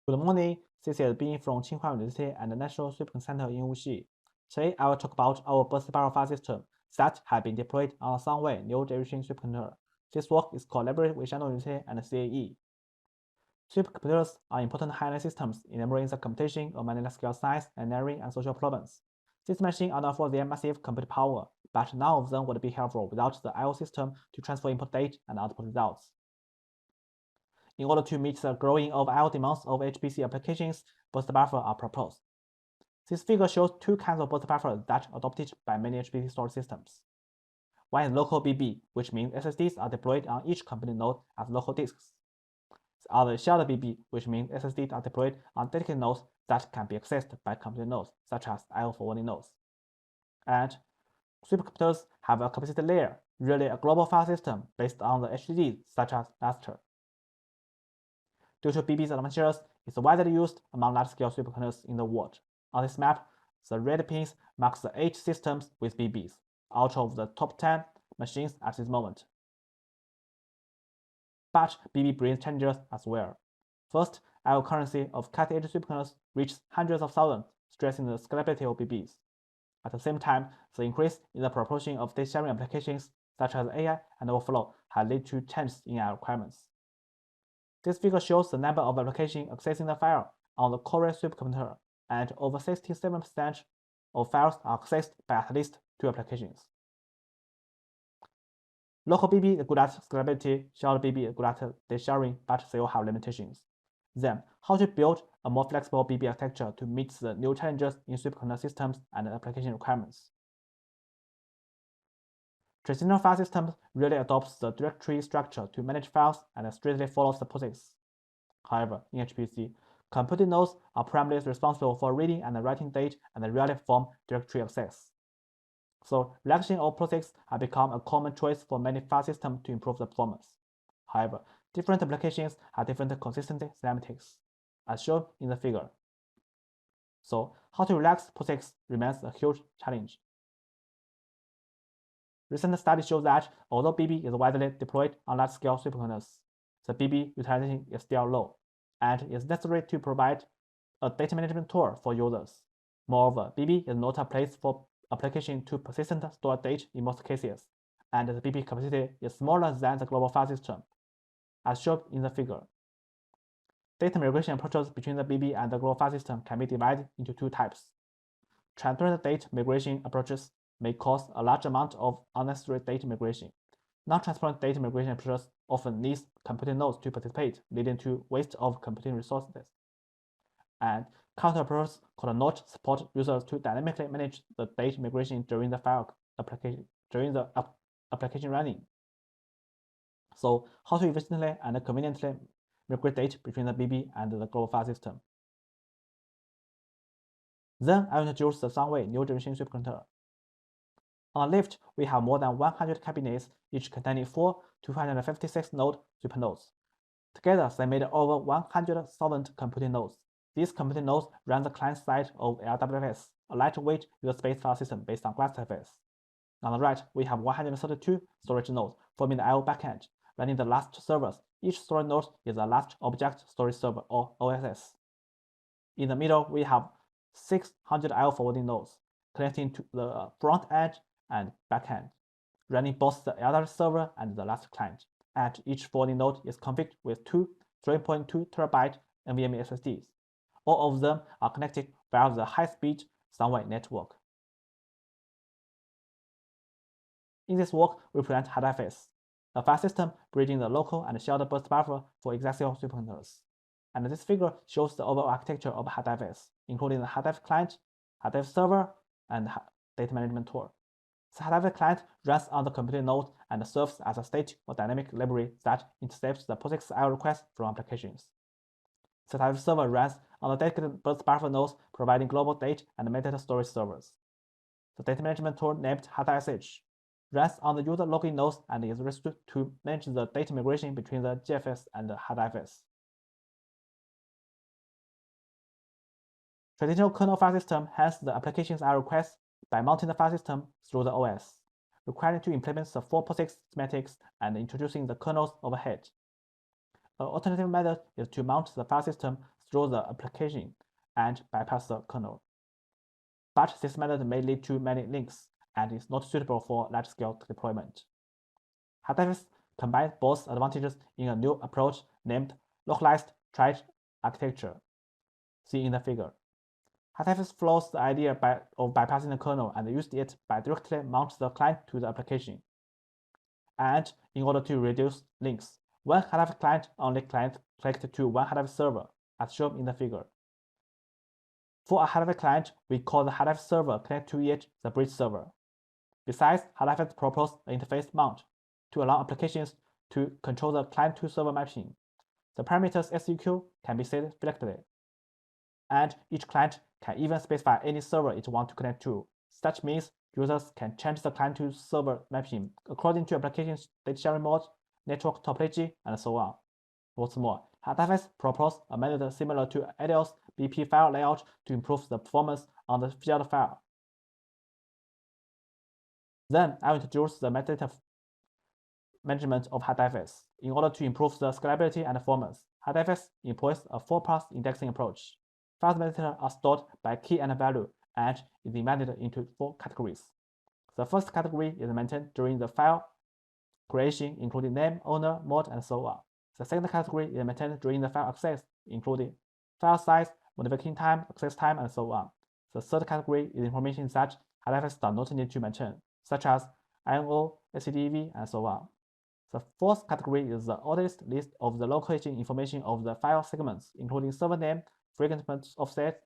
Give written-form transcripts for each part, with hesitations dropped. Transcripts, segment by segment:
Good morning, this is Bin from Tsinghua University and the National Shupeng Center in Wuxi. Today, I will talk about our burst spiral file system that has been deployed on Sunway new generation supercomputer. This work is collaborated with Shandong University and CAE. Supercomputers are important high-level systems enabling the computation of many large-scale science, engineering, and social problems. These machines are known for their massive compute power, but none of them would be helpful without the I/O system to transfer input data and output results. In order to meet the growing of I/O demands of HPC applications, burst buffers are proposed. This figure shows two kinds of burst buffers that are adopted by many HPC storage systems. One is local BB, which means SSDs are deployed on each computing node as local disks. The other is shared BB, which means SSDs are deployed on dedicated nodes that can be accessed by computing nodes, such as I/O forwarding nodes. And supercomputers have a capacity layer, really a global file system based on the HDDs, such as Lustre. Due to BB's advantages, it's widely used among large-scale supercomputers in the world. On this map, the red pins mark the 8 systems with BBs, out of the top 10 machines at this moment. But BB brings challenges as well. First, I/O currency of cutting-edge supercomputers reaches hundreds of thousands, stressing the scalability of BBs. At the same time, the increase in the proportion of data sharing applications, such as AI and overflow, has led to changes in our requirements. This figure shows the number of applications accessing the file on the core supercomputer, and over 67% of files are accessed by at least 2 applications. Local BB is good at scalability, shared BB is good at data sharing, but they all have limitations. Then, how to build a more flexible BB architecture to meet the new challenges in supercomputer systems and application requirements. Traditional file systems really adopts the directory structure to manage files and strictly follows the POSIX. However, in HPC, computing nodes are primarily responsible for reading and writing data and rarely form directory access. So, reduction of POSIX has become a common choice for many file systems to improve the performance. However, different applications have different consistency cinematics, as shown in the figure. So, how to relax POSIX remains a huge challenge. Recent studies show that although BB is widely deployed on large-scale supercomputers, the BB utilization is still low, and it is necessary to provide a data management tool for users. Moreover, BB is not a place for application to persistently store data in most cases, and the BB capacity is smaller than the global file system, as shown in the figure. Data migration approaches between the BB and the global file system can be divided into 2 types. Transparent data migration approaches may cause a large amount of unnecessary data migration. Non-transparent data migration approaches often need computing nodes to participate, leading to waste of computing resources. And counter approaches called node support users to dynamically manage the data migration during the application running. So, how to efficiently and conveniently migrate data between the BB and the global file system? Then I will introduce the Sunway new generation supercomputer. On the left, we have more than 100 cabinets, each containing 4 256 node supernodes. Together, they made over 100,000 computing nodes. These computing nodes run the client side of LWFS, a lightweight user-space file system based on HadaFS. On the right, we have 132 storage nodes forming the I/O backend, running the last servers. Each storage node is a last object storage server, or OSS. In the middle, we have 600 I/O forwarding nodes connecting to the front end and backend, running both the elder server and the last client. And each forwarding node is configured with 2 3.2 TB NVMe SSDs. All of them are connected via the high-speed Sunway network. In this work, we present HadaFS, a file system bridging the local and shared burst buffer for Exascale supercomputers. And this figure shows the overall architecture of HadaFS, including the HadaFS client, HadaFS server, and data management tool. The HadaFS client runs on the computing node and serves as a static or dynamic library that intercepts the POSIX I/O requests from applications. The HadaFS server runs on the dedicated burst buffer nodes, providing global data and metadata storage servers. The data management tool named HadaSH runs on the user login nodes and is used to manage the data migration between the GFS and the HadaFS. Traditional kernel file system handles the application's I/O requests by mounting the file system through the OS, requiring to implement the 4 POSIX schematics and introducing the kernels overhead. An alternative method is to mount the file system through the application and bypass the kernel. But this method may lead to many links and is not suitable for large-scale deployment. HadaFS combines both advantages in a new approach named Localized Triage architecture, seen in the figure. HadaFS follows the idea of bypassing the kernel and used it by directly mount the client to the application. And in order to reduce links, one HadaFS client only connected to one HadaFS server, as shown in the figure. For a HadaFS client, we call the HadaFS server connected to it the bridge server. Besides, HadaFS proposes an interface mount to allow applications to control the client-to-server mapping. The parameters SUQ can be set selectly, and each client can even specify any server it wants to connect to. Such means users can change the client-to-server mapping according to application's data sharing mode, network topology, and so on. What's more, HadaFS proposes a method similar to Ideal's BP file layout to improve the performance on the shared file. Then I'll introduce the metadata management of HadaFS. In order to improve the scalability and performance, HadaFS employs a 4-pass indexing approach. File metadata are stored by key and value and is divided into 4 categories. The first category is maintained during the file creation, including name, owner, mode, and so on. The second category is maintained during the file access, including file size, modification time, access time, and so on. The third category is information that HadaFS does not need to maintain, such as INO, SSDs, and so on. The fourth category is the ordered list of the location information of the file segments, including server name, fragment offset,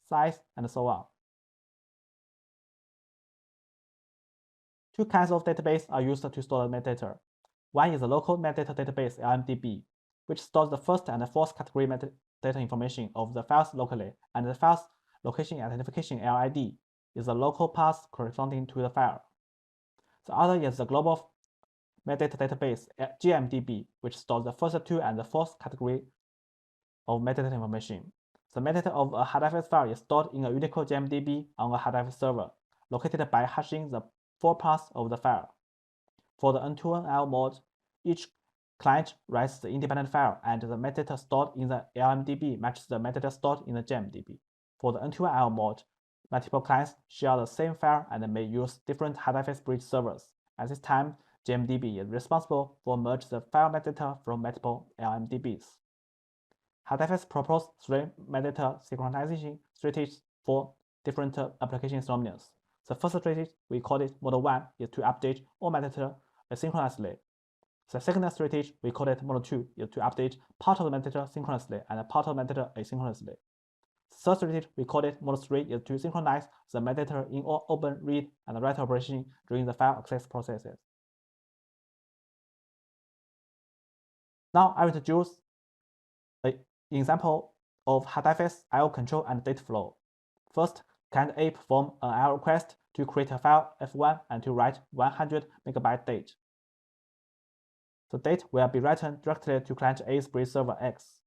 size, and so on. Two kinds of database are used to store the metadata. One is the local metadata database LMDB, which stores the first and fourth category metadata information of the files locally, and the file's location identification LID is the local path corresponding to the file. The other is the global metadata database GMDB, which stores the first two and the fourth category of metadata information. The metadata of a HadaFS file is stored in a Unicode GMDB on a HadaFS server, located by hashing the 4 paths of the file. For the N2L mode, each client writes the independent file, and the metadata stored in the LMDB matches the metadata stored in the GMDB. For the N2L mode, multiple clients share the same file and may use different HadaFS bridge servers. At this time, GMDB is responsible for merging the file metadata from multiple LMDBs. HadaFS proposes 3 metadata synchronization strategies for different application scenarios. The first strategy, we call it Model 1, is to update all metadata asynchronously. The second strategy, we call it Model 2, is to update part of the metadata synchronously and part of the metadata asynchronously. The third strategy, we call it Model 3, is to synchronize the metadata in all open, read, and write operations during the file access processes. Now I will introduce an example of HadaFS I/O control and data flow. First, client A performs an I/O request to create a file F1 and to write 100 MB date. The date will be written directly to client A's bridge server X.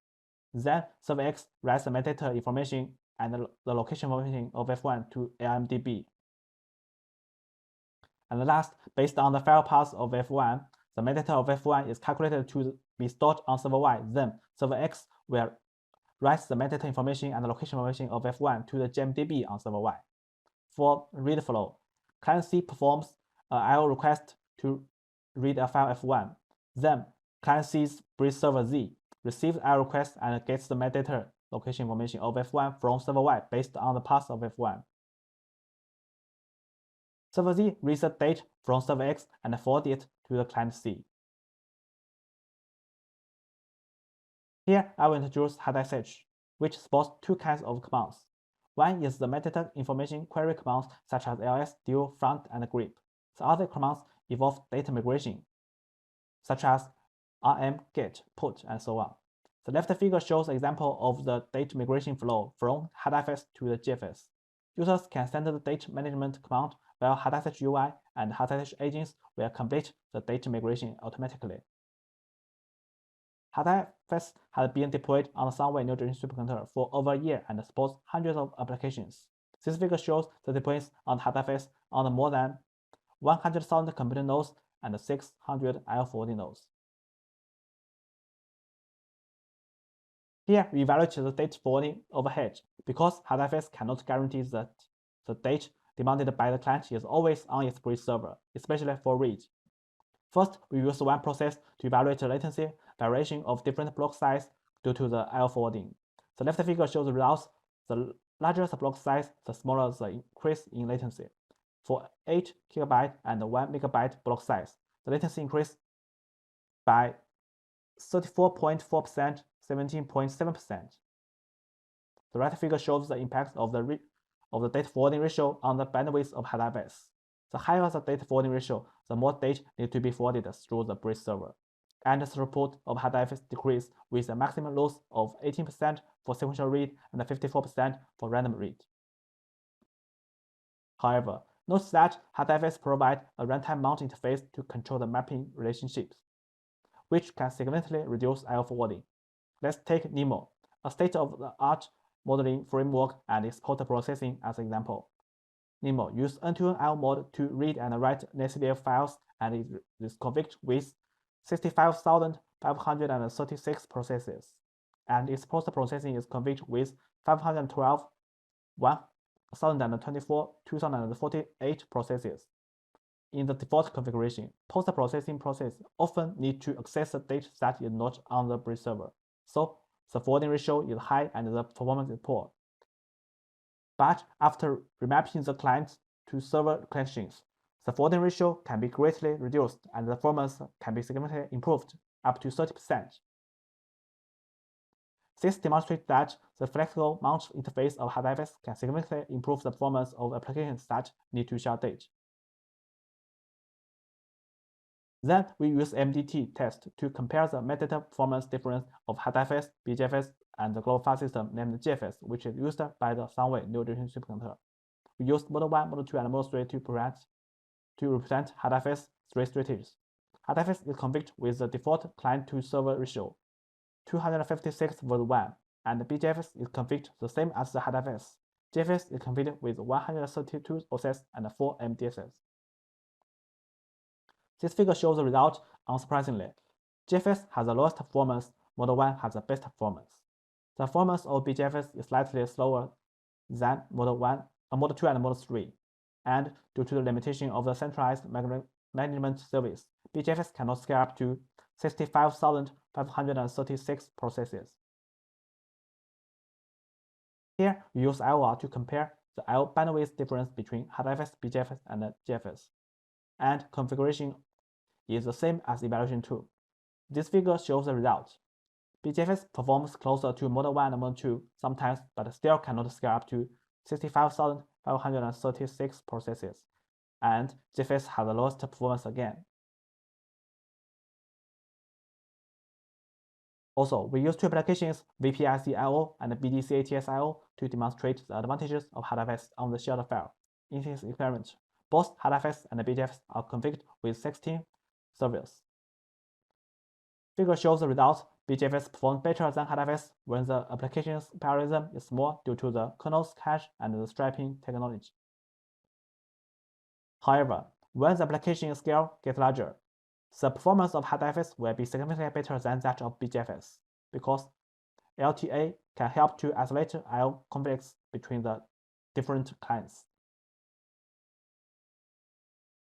Then server X writes the metadata information and the location information of F1 to LMDB. And last, based on the file path of F1, the metadata of F1 is calculated to be stored on server Y. Then server X will write the metadata information and the location information of F1 to the GMDB on server Y. For read flow, client C performs an I/O request to read a file F1. Then client C's bridge server Z receives I/O request and gets the metadata location information of F1 from server Y based on the path of F1. Server Z reads the date from server X and forwards it to the client C. Here I will introduce HadaSH, which supports 2 kinds of commands. One is the metadata information query commands such as ls, deal, front, and grep. The other commands involve data migration, such as rm, get, put, and so on. The left figure shows an example of the data migration flow from HadaFS to the GFS. Users can send the data management command while HadaSH UI and HadaSH agents will complete the data migration automatically. HadaFS has been deployed on the Sunway new generation supercomputer for over a year and supports hundreds of applications. This figure shows the deployments on HadaFS on more than 100,000 computer nodes and 600 IO40 nodes. Here, we evaluate the data forwarding overhead because HadaFS cannot guarantee that the data demanded by the client is always on its bridge server, especially for read. First, we use one process to evaluate the latency variation of different block size due to the I/O forwarding. The left figure shows the results. The larger the block size, the smaller the increase in latency. For 8 KB and 1 MB block size, the latency increased by 34.4%, 17.7%. The right figure shows the impact of the data forwarding ratio on the bandwidth of HadaFS. The higher the data forwarding ratio, the more data needs to be forwarded through the bridge server, and the throughput of HadaFS decreases with a maximum loss of 18% for sequential read and 54% for random read. However, note that HadaFS provides a runtime mount interface to control the mapping relationships, which can significantly reduce I/O forwarding. Let's take NeMo, a state-of-the-art modeling framework and export processing as an example. NeMo uses end-to-end I/O mode to read and write SSD files and is configured with 65,536 processes, and its post-processing is configured with 512, 1024, 2048 processes. In the default configuration, post-processing processes often need to access the data that is not on the bridge server, so the forwarding ratio is high and the performance is poor. But after remapping the client to server connections, the forwarding ratio can be greatly reduced and the performance can be significantly improved, up to 30%. This demonstrates that the flexible mount interface of HadaFS can significantly improve the performance of applications that need to share data. Then we use MDT test to compare the metadata performance difference of HadaFS, BGFS, and the global file system named GFS, which is used by the Sunway new generation supercomputer. We used Model 1, Model 2, and Model 3 to represent HadaFS 3 strategies. HadaFS is configured with the default client-to-server ratio, 256/1, and BGFS is configured the same as the HadaFS. GFS is configured with 132 processes and 4 MDSs. This figure shows the result unsurprisingly. GFS has the lowest performance, Model 1 has the best performance. The performance of BGFS is slightly slower than Model 2 and Model 3, and due to the limitation of the centralized management service, BGFS cannot scale up to 65,536 processes. Here, we use IOR to compare the I/O bandwidth difference between HadaFS, BGFS, and GFS, and configuration is the same as Evalutaion 2. This figure shows the result. BGFS performs closer to Model 1 and Model 2 sometimes, but still cannot scale up to 65,536 processes, and GFS has the lowest performance again. Also, we use two applications, VPIC-IO and BDC-ATS-IO, to demonstrate the advantages of HadaFS on the shared file. In this experiment, both HadaFS and BGFS are configured with 16 servers. Figure shows the results. BGFS performs better than HadaFS when the application's parallelism is small due to the kernel's cache and the striping technology. However, when the application scale gets larger, the performance of HadaFS will be significantly better than that of BGFS because LTA can help to isolate I/O conflicts between the different clients.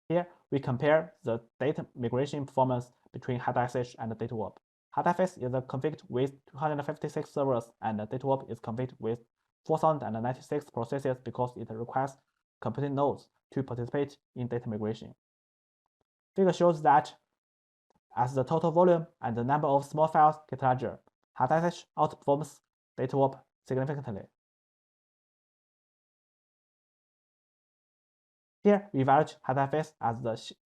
Here, we compare the data migration performance between HadaFS and DataWarp. HadaFS is configured with 256 servers, and DataWarp is configured with 4,096 processes because it requires computing nodes to participate in data migration. Figure shows that as the total volume and the number of small files get larger, HadaFS outperforms DataWarp significantly. Here, we evaluate HadaFS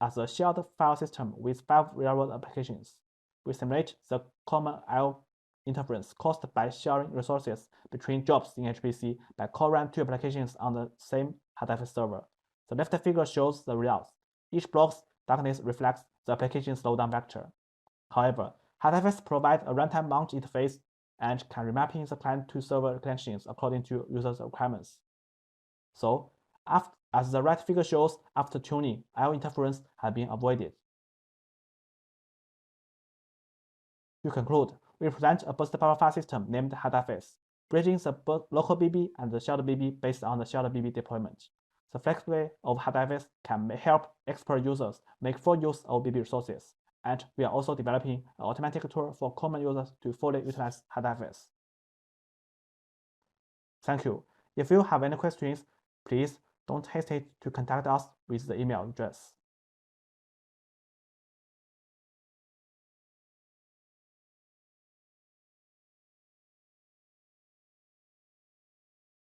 as a shared file system with 5 real-world applications. We simulate the common I/O interference caused by sharing resources between jobs in HPC by co-run 2 applications on the same HadaFS server. The left figure shows the results. Each block's darkness reflects the application slowdown vector. However, HadaFS provides a runtime mount interface and can remapping the client-to-server connections according to users' requirements. So, as the right figure shows, after tuning, I/O interference has been avoided. To conclude, we present a burst power file system named HadaFS, bridging the local BB and the shared BB based on the shared BB deployment. The flexibility of HadaFS can help expert users make full use of BB resources, and we are also developing an automatic tool for common users to fully utilize HadaFS. Thank you. If you have any questions, please don't hesitate to contact us with the email address.